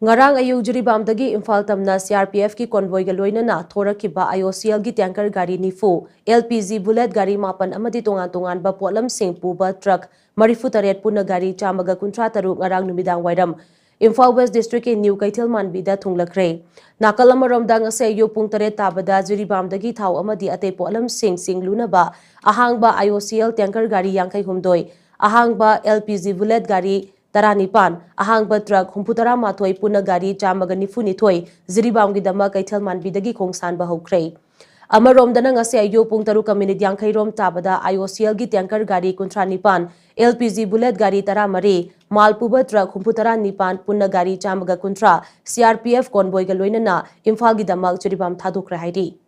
Ngarang ayung Jiribamdagi Imphal tamna CRPF ki convoy ga loinana thorakiba IOCL gi tanker gari nifu LPG bullet gari mapan amadi tongan ba potlam sing puba truck marifu taret puna gari chamaga kuntra taru ngarang numidang wairam Imphal West District ki New Keithelmanbi da thunglakre nakal amarom dang ase yo pung taret tabada Jiribamdagi thau amadi ate potlam sing lunaba ahangba IOCL tanker gari yangkai humdoi ahangba LPG bullet gari Taranipan, ahangba truck humputara matoi puna gari chamaga nifunithoi Jiribam gidama Keithelmanbi dagi khongsan ba hokre amarom dana ngase ayo pung taru community yangkai rom tabada IOCL gi tanker gari kuntranipan LPG bullet gari taramari malpuba truck humputara nipan puna gari chamaga kuntra CRPF convoy ga loinana Imphal gidama Jiribam thadokra hairi